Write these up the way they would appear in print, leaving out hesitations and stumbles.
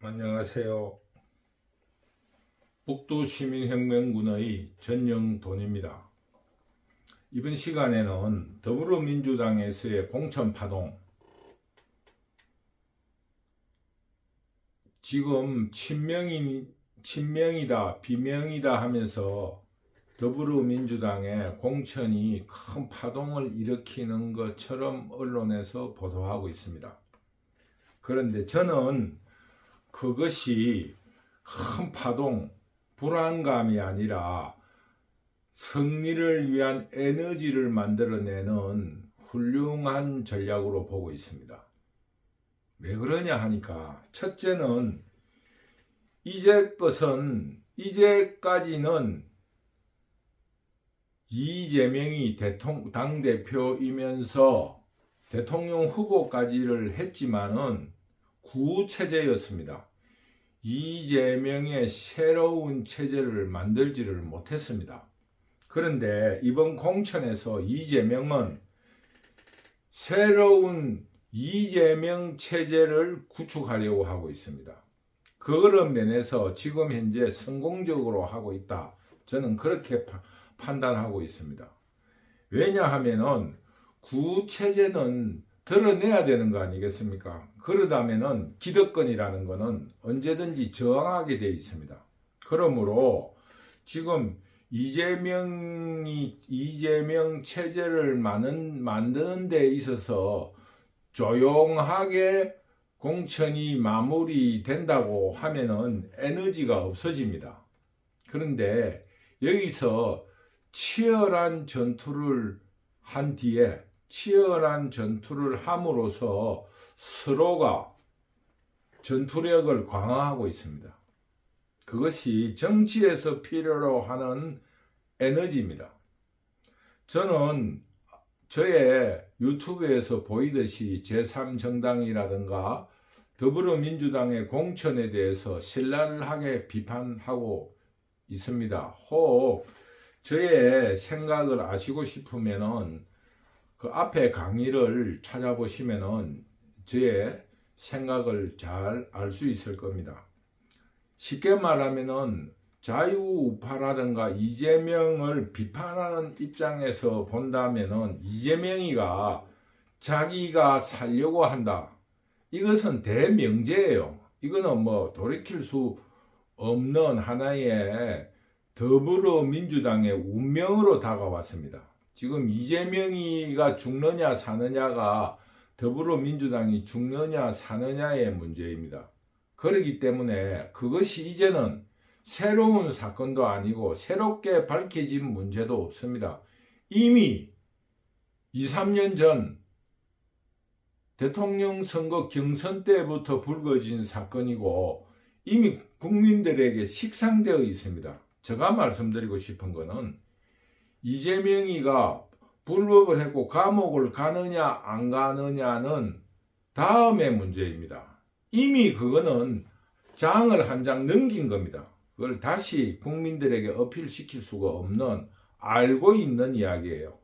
안녕하세요. 북두시민혁명군의 전영돈입니다. 이번 시간에는 더불어민주당에서의 공천파동, 지금 친명이다 비명이다 하면서 더불어민주당의 공천이 큰 파동을 일으키는 것처럼 언론에서 보도하고 있습니다. 그런데 저는 그것이 큰 파동, 불안감이 아니라 승리를 위한 에너지를 만들어내는 훌륭한 전략으로 보고 있습니다. 왜 그러냐 하니까, 첫째는 이제까지는 이재명이 당대표이면서 대통령 후보까지를 했지만은 구체제였습니다. 이재명의 새로운 체제를 만들지를 못했습니다. 그런데 이번 공천에서 이재명은 새로운 이재명 체제를 구축하려고 하고 있습니다. 그런 면에서 지금 현재 성공적으로 하고 있다. 저는 그렇게 판단하고 있습니다. 왜냐하면은 구체제는 드러내야 되는 거 아니겠습니까? 그러다면은 기득권이라는 것은 언제든지 저항하게 되어 있습니다. 그러므로 지금 이재명 체제를 만드는 데 있어서 조용하게 공천이 마무리된다고 하면은 에너지가 없어집니다. 그런데 여기서 치열한 전투를 한 뒤에 치열한 전투를 함으로써 서로가 전투력을 강화하고 있습니다. 그것이 정치에서 필요로 하는 에너지입니다. 저는 저의 유튜브에서 보이듯이 제3정당이라든가 더불어민주당의 공천에 대해서 신랄하게 비판하고 있습니다. 혹 저의 생각을 아시고 싶으면은 그 앞에 강의를 찾아보시면은 저의 생각을 잘 알 수 있을 겁니다. 쉽게 말하면은 자유우파라든가 이재명을 비판하는 입장에서 본다면은 이재명이가 자기가 살려고 한다. 이것은 대명제예요. 이거는 뭐 돌이킬 수 없는 하나의 더불어민주당의 운명으로 다가왔습니다. 지금 이재명이가 죽느냐 사느냐가 더불어민주당이 죽느냐 사느냐의 문제입니다. 그렇기 때문에 그것이 이제는 새로운 사건도 아니고 새롭게 밝혀진 문제도 없습니다. 이미 2, 3년 전 대통령 선거 경선 때부터 불거진 사건이고 이미 국민들에게 식상되어 있습니다. 제가 말씀드리고 싶은 것은 이재명이가 불법을 했고 감옥을 가느냐 안 가느냐는 다음의 문제입니다. 이미 그거는 장을 한 장 넘긴 겁니다. 그걸 다시 국민들에게 어필시킬 수가 없는 알고 있는 이야기예요.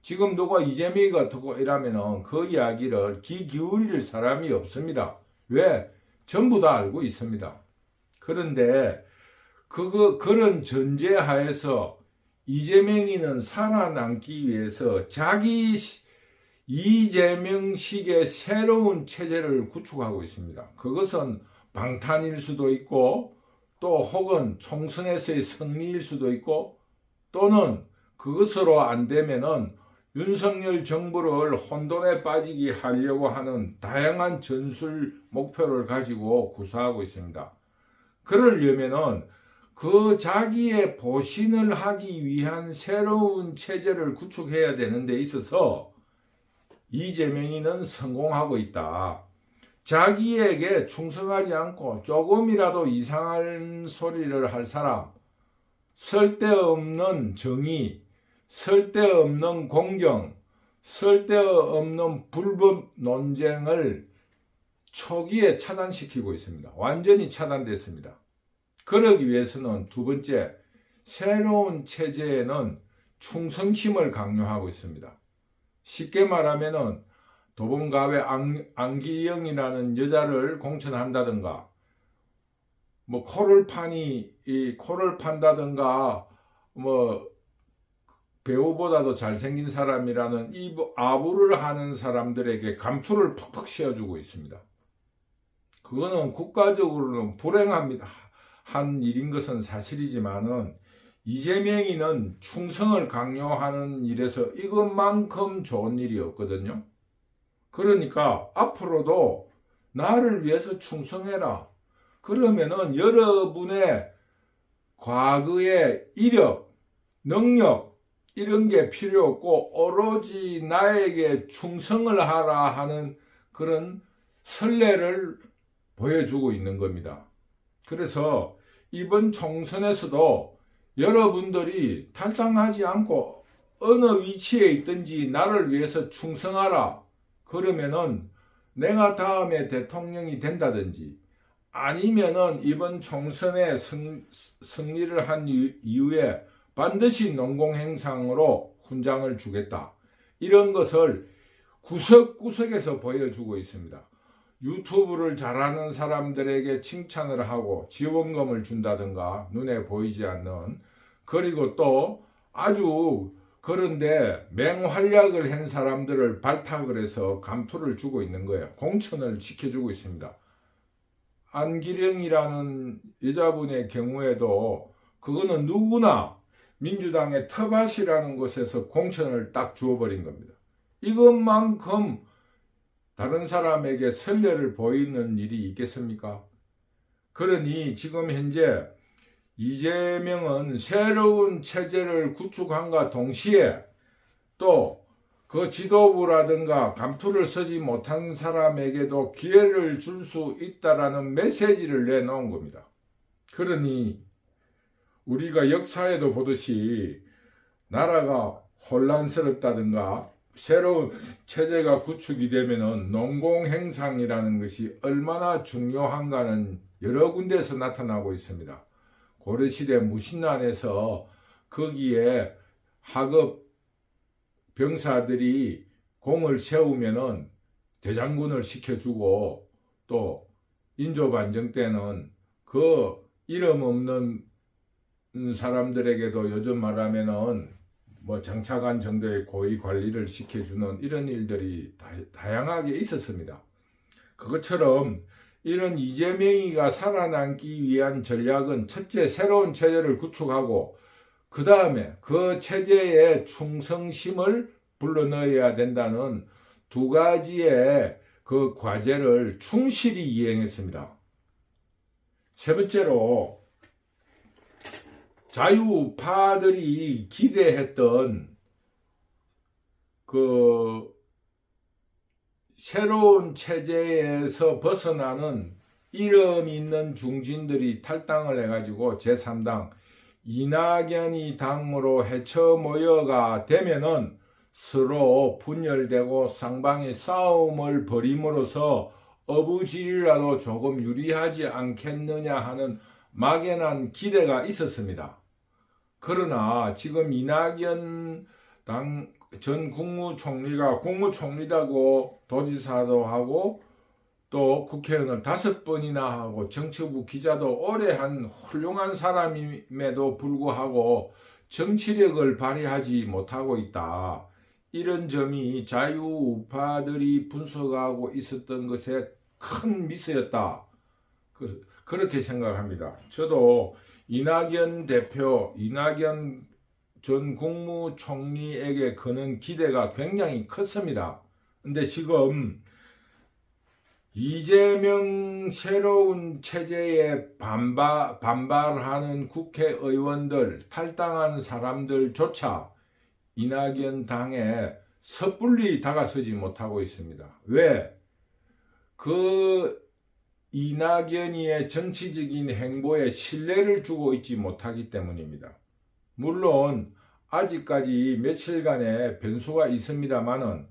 지금 누가 이재명이가 듣고 이러면은 그 이야기를 귀 기울일 사람이 없습니다. 왜? 전부 다 알고 있습니다. 그런데 그런 전제하에서 이재명이는 살아남기 위해서 자기 이재명식의 새로운 체제를 구축하고 있습니다. 그것은 방탄일 수도 있고 또 혹은 총선에서의 승리일 수도 있고 또는 그것으로 안 되면은 윤석열 정부를 혼돈에 빠지게 하려고 하는 다양한 전술 목표를 가지고 구사하고 있습니다. 그러려면은 그 자기의 보신을 하기 위한 새로운 체제를 구축해야 되는 데 있어서 이재명이는 성공하고 있다. 자기에게 충성하지 않고 조금이라도 이상한 소리를 할 사람, 쓸데없는 정의, 쓸데없는 공정, 쓸데없는 불법 논쟁을 초기에 차단시키고 있습니다. 완전히 차단됐습니다. 그러기 위해서는 두 번째, 새로운 체제에는 충성심을 강요하고 있습니다. 쉽게 말하면은 도봉갑의 안기영이라는 여자를 공천한다든가 뭐 코를 판다든가 뭐 배우보다도 잘생긴 사람이라는 이 아부를 하는 사람들에게 감투를 퍽퍽 씌워주고 있습니다. 그거는 국가적으로는 불행합니다. 한 일인 것은 사실이지만은 이재명이는 충성을 강요하는 일에서 이것만큼 좋은 일이 없거든요. 그러니까 앞으로도 나를 위해서 충성해라. 그러면은 여러분의 과거의 이력, 능력 이런 게 필요 없고 오로지 나에게 충성을 하라 하는 그런 선례를 보여주고 있는 겁니다. 그래서 이번 총선에서도 여러분들이 탈당하지 않고 어느 위치에 있든지 나를 위해서 충성하라. 그러면은 내가 다음에 대통령이 된다든지 아니면은 이번 총선에 승리를 한 이후에 반드시 농공행상으로 훈장을 주겠다. 이런 것을 구석구석에서 보여주고 있습니다. 유튜브를 잘하는 사람들에게 칭찬을 하고 지원금을 준다든가 눈에 보이지 않는, 그리고 또 아주 그런데 맹활약을 한 사람들을 발탁을 해서 감투를 주고 있는 거예요. 공천을 시켜주고 있습니다. 안기령이라는 여자분의 경우에도 그거는 누구나 민주당의 텃밭이라는 곳에서 공천을 딱 주어버린 겁니다. 이것만큼 다른 사람에게 선례를 보이는 일이 있겠습니까? 그러니 지금 현재 이재명은 새로운 체제를 구축함과 동시에 또 그 지도부라든가 감투를 쓰지 못한 사람에게도 기회를 줄 수 있다라는 메시지를 내놓은 겁니다. 그러니 우리가 역사에도 보듯이 나라가 혼란스럽다든가 새로운 체제가 구축이 되면은 농공행상이라는 것이 얼마나 중요한가는 여러 군데에서 나타나고 있습니다. 고려시대 무신난에서 거기에 하급 병사들이 공을 세우면은 대장군을 시켜주고, 또 인조반정 때는 그 이름 없는 사람들에게도 요즘 말하면은 뭐 정차관 정도의 고위 관리를 시켜주는 이런 일들이 다양하게 있었습니다. 그것처럼 이런 이재명이가 살아남기 위한 전략은 첫째, 새로운 체제를 구축하고 그 다음에 그 체제에 충성심을 불러넣어야 된다는 두 가지의 그 과제를 충실히 이행했습니다. 세 번째로 자유우파들이 기대했던 그 새로운 체제에서 벗어나는 이름 있는 중진들이 탈당을 해가지고 제3당 이낙연이 당으로 헤쳐 모여가 되면은 서로 분열되고 쌍방이 싸움을 벌임으로써 어부질이라도 조금 유리하지 않겠느냐 하는 막연한 기대가 있었습니다. 그러나 지금 이낙연 전 국무총리가 국무총리다고 도지사도 하고 또 국회의원을 5번이나 하고 정치부 기자도 오래 한 훌륭한 사람임에도 불구하고 정치력을 발휘하지 못하고 있다. 이런 점이 자유우파들이 분석하고 있었던 것에 큰 미스였다. 그렇게 생각합니다. 저도 이낙연 대표, 이낙연 전 국무총리에게 거는 기대가 굉장히 컸습니다. 근데 지금 이재명 새로운 체제에 반발하는 국회의원들, 탈당한 사람들조차 이낙연 당에 섣불리 다가서지 못하고 있습니다. 왜? 그 이낙연이의 정치적인 행보에 신뢰를 주고 있지 못하기 때문입니다. 물론 아직까지 며칠간의 변수가 있습니다만은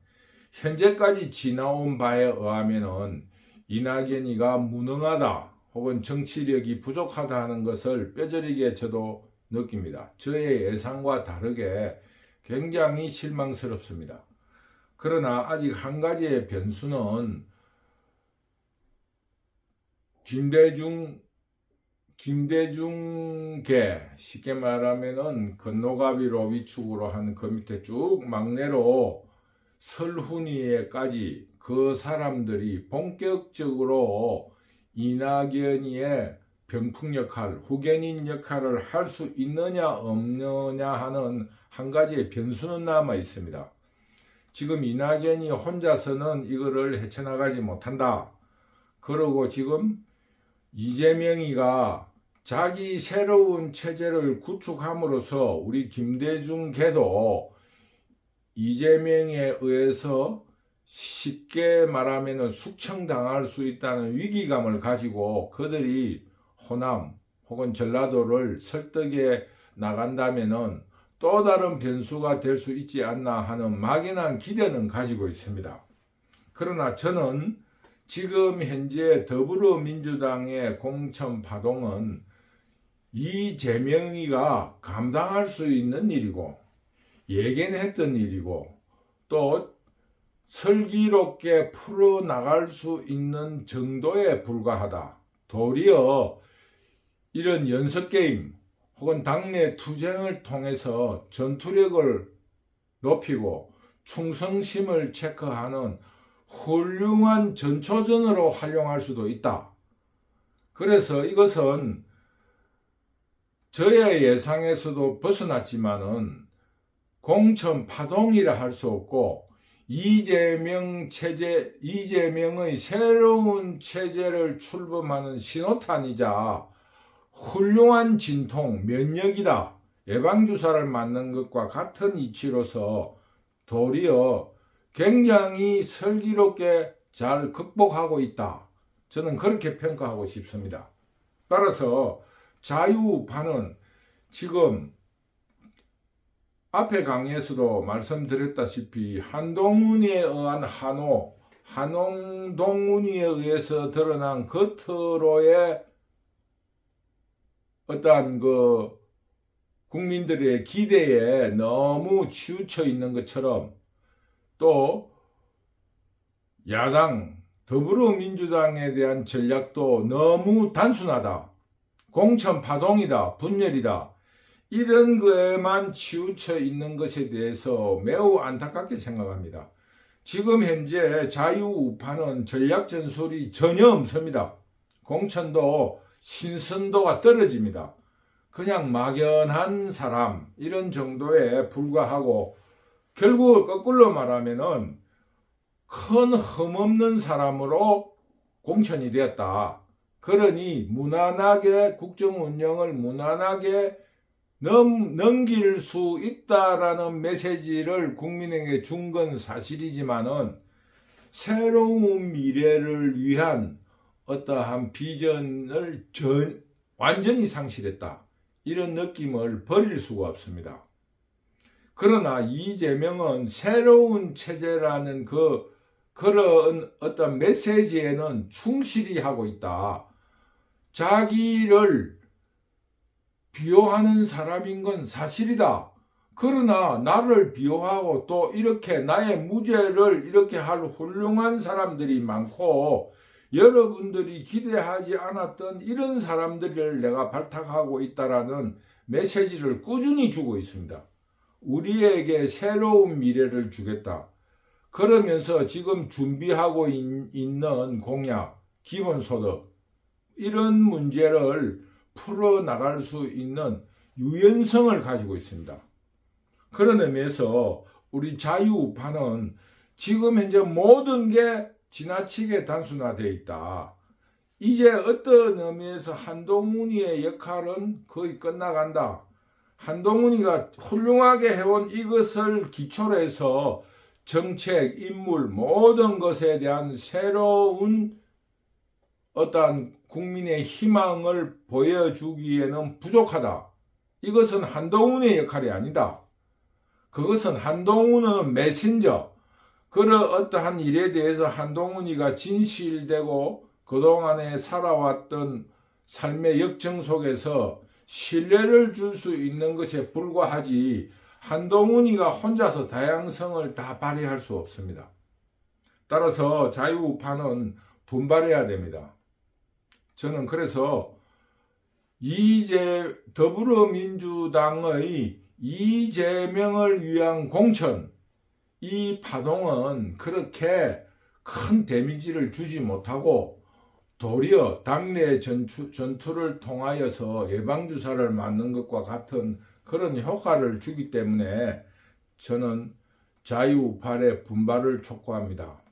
현재까지 지나온 바에 의하면은 이낙연이가 무능하다 혹은 정치력이 부족하다 하는 것을 뼈저리게 저도 느낍니다. 저의 예상과 다르게 굉장히 실망스럽습니다. 그러나 아직 한 가지의 변수는 김대중 김대중계, 쉽게 말하면은 건노가비로 위축으로 한 그 밑에 쭉 막내로 설훈위에까지 그 사람들이 본격적으로 이낙연이의 병풍 역할, 후견인 역할을 할 수 있느냐 없느냐 하는 한 가지의 변수는 남아 있습니다. 지금 이낙연이 혼자서는 이거를 헤쳐나가지 못한다. 그러고 지금 이재명이가 자기 새로운 체제를 구축함으로써 우리 김대중계도 이재명에 의해서 쉽게 말하면 숙청당할 수 있다는 위기감을 가지고 그들이 호남 혹은 전라도를 설득해 나간다면은 또 다른 변수가 될 수 있지 않나 하는 막연한 기대는 가지고 있습니다. 그러나 저는 지금 현재 더불어민주당의 공천 파동은 이재명이가 감당할 수 있는 일이고 예견했던 일이고 또 슬기롭게 풀어나갈 수 있는 정도에 불과하다. 도리어 이런 연습게임 혹은 당내 투쟁을 통해서 전투력을 높이고 충성심을 체크하는 훌륭한 전초전으로 활용할 수도 있다. 그래서 이것은 저의 예상에서도 벗어났지만은 공천 파동이라 할 수 없고 이재명의 새로운 체제를 출범하는 신호탄이자 훌륭한 진통, 면역이다. 예방주사를 맞는 것과 같은 이치로서 도리어 굉장히 슬기롭게 잘 극복하고 있다. 저는 그렇게 평가하고 싶습니다. 따라서 자유우파는 지금 앞에 강의에서도 말씀드렸다시피 한동훈에 의한 한동훈에 의해서 드러난 겉으로의 어떠한 그 국민들의 기대에 너무 치우쳐 있는 것처럼 또 야당 더불어민주당에 대한 전략도 너무 단순하다. 공천 파동이다. 분열이다. 이런 거에만 치우쳐 있는 것에 대해서 매우 안타깝게 생각합니다. 지금 현재 자유우파는 전략 전술이 전혀 없습니다. 공천도 신선도가 떨어집니다. 그냥 막연한 사람 이런 정도에 불과하고 결국 거꾸로 말하면은 큰 흠없는 사람으로 공천이 되었다. 그러니 무난하게 국정 운영을 무난하게 넘길 수 있다라는 메시지를 국민에게 준 건 사실이지만은 새로운 미래를 위한 어떠한 비전을 완전히 상실했다. 이런 느낌을 버릴 수가 없습니다. 그러나 이재명은 새로운 체제라는 그런 어떤 메시지에는 충실히 하고 있다. 자기를 비호하는 사람인 건 사실이다. 그러나 나를 비호하고 또 이렇게 나의 무죄를 이렇게 할 훌륭한 사람들이 많고 여러분들이 기대하지 않았던 이런 사람들을 내가 발탁하고 있다라는 메시지를 꾸준히 주고 있습니다. 우리에게 새로운 미래를 주겠다. 그러면서 지금 준비하고 있는 공약, 기본소득 이런 문제를 풀어나갈 수 있는 유연성을 가지고 있습니다. 그런 의미에서 우리 자유우파는 지금 현재 모든 게 지나치게 단순화되어 있다. 이제 어떤 의미에서 한동훈이의 역할은 거의 끝나간다. 한동훈이가 훌륭하게 해온 이것을 기초로 해서 정책, 인물, 모든 것에 대한 새로운 어떠한 국민의 희망을 보여주기에는 부족하다. 이것은 한동훈의 역할이 아니다. 그것은 한동훈은 메신저, 그런 어떠한 일에 대해서 한동훈이가 진실되고 그동안에 살아왔던 삶의 역정 속에서 신뢰를 줄 수 있는 것에 불과하지 한동훈이가 혼자서 다양성을 다 발휘할 수 없습니다. 따라서 자유우파는 분발해야 됩니다. 저는 그래서 더불어민주당의 이재명을 위한 공천, 이 파동은 그렇게 큰 데미지를 주지 못하고 도리어 당내 전투를 통하여서 예방주사를 맞는 것과 같은 그런 효과를 주기 때문에 저는 자유우팔의 분발을 촉구합니다.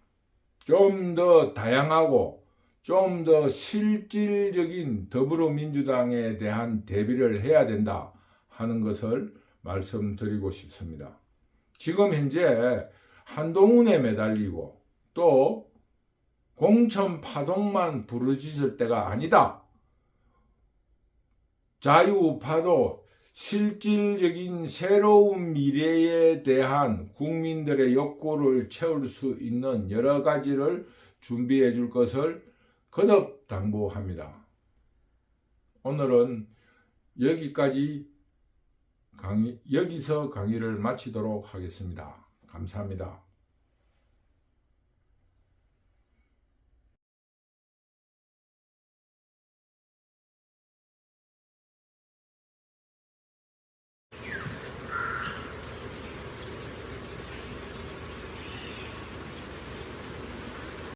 좀 더 다양하고 좀 더 실질적인 더불어민주당에 대한 대비를 해야 된다 하는 것을 말씀드리고 싶습니다. 지금 현재 한동훈에 매달리고 또 공천 파동만 부르짖을 때가 아니다. 자유우파도 실질적인 새로운 미래에 대한 국민들의 욕구를 채울 수 있는 여러 가지를 준비해 줄 것을 거듭 당부합니다. 오늘은 여기서 강의를 마치도록 하겠습니다. 감사합니다.